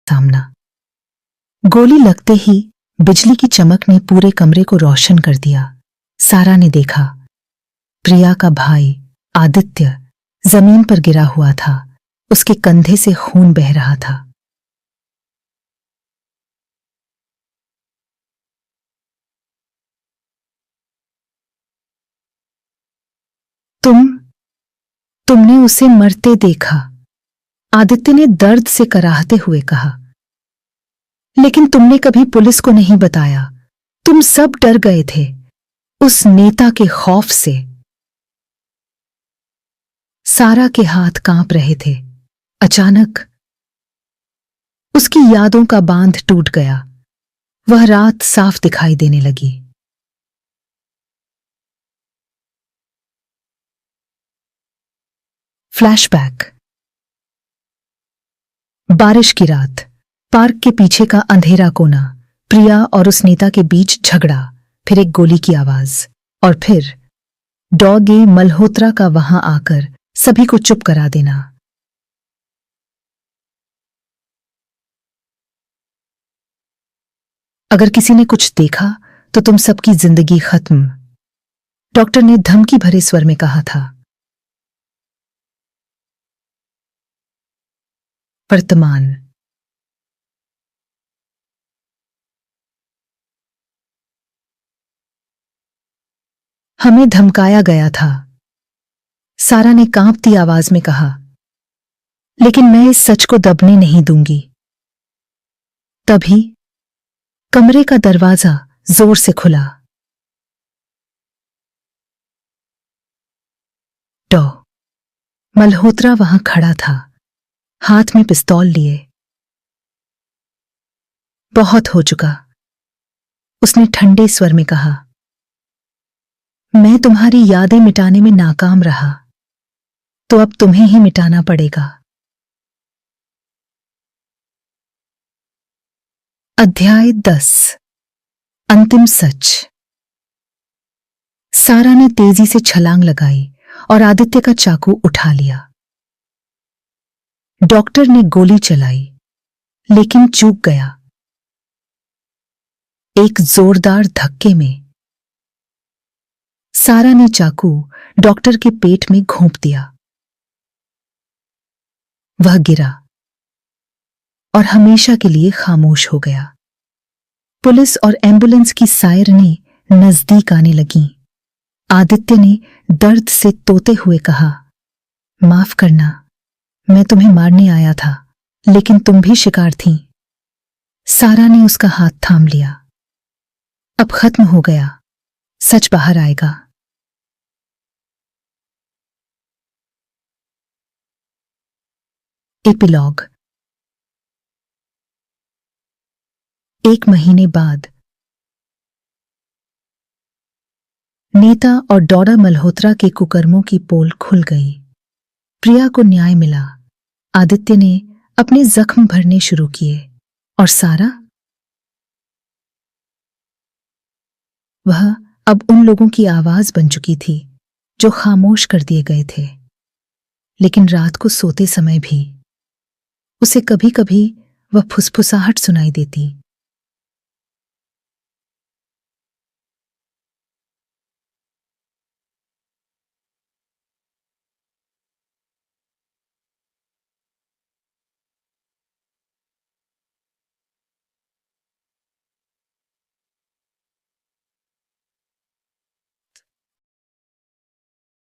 सामना। गोली लगते ही बिजली की चमक ने पूरे कमरे को रोशन कर दिया। सारा ने देखा, प्रिया का भाई आदित्य जमीन पर गिरा हुआ था। उसके कंधे से खून बह रहा था। तुमने उसे मरते देखा, आदित्य ने दर्द से कराहते हुए कहा। लेकिन तुमने कभी पुलिस को नहीं बताया। तुम सब डर गए थे उस नेता के खौफ से। सारा के हाथ कांप रहे थे। अचानक उसकी यादों का बांध टूट गया। वह रात साफ दिखाई देने लगी। फ्लैशबैक। बारिश की रात, पार्क के पीछे का अंधेरा कोना, प्रिया और उस नेता के बीच झगड़ा, फिर एक गोली की आवाज, और फिर डॉगी मल्होत्रा का वहां आकर सभी को चुप करा देना। अगर किसी ने कुछ देखा तो तुम सबकी जिंदगी खत्म, डॉक्टर ने धमकी भरे स्वर में कहा था। वर्तमान। हमें धमकाया गया था, सारा ने कांपती आवाज में कहा। लेकिन मैं इस सच को दबने नहीं दूंगी। तभी कमरे का दरवाजा जोर से खुला। डॉ मल्होत्रा वहां खड़ा था, हाथ में पिस्तौल लिए। बहुत हो चुका, उसने ठंडे स्वर में कहा। मैं तुम्हारी यादें मिटाने में नाकाम रहा, तो अब तुम्हें ही मिटाना पड़ेगा। अध्याय 10। अंतिम सच। सारा ने तेजी से छलांग लगाई और आदित्य का चाकू उठा लिया। डॉक्टर ने गोली चलाई, लेकिन चूक गया। एक जोरदार धक्के में सारा ने चाकू डॉक्टर के पेट में घोंप दिया। वह गिरा और हमेशा के लिए खामोश हो गया। पुलिस और एम्बुलेंस की सायरनें नजदीक आने लगीं। आदित्य ने दर्द से तोते हुए कहा, माफ करना, मैं तुम्हें मारने आया था, लेकिन तुम भी शिकार थीं। सारा ने उसका हाथ थाम लिया। अब खत्म हो गया, सच बाहर आएगा। एपिलॉग। 1 महीने बाद नेता और डॉडा मल्होत्रा के कुकर्मों की पोल खुल गई। प्रिया को न्याय मिला। आदित्य ने अपने जख्म भरने शुरू किए, और सारा, वह अब उन लोगों की आवाज बन चुकी थी जो खामोश कर दिए गए थे। लेकिन रात को सोते समय भी उसे कभी कभी वह फुसफुसाहट सुनाई देती।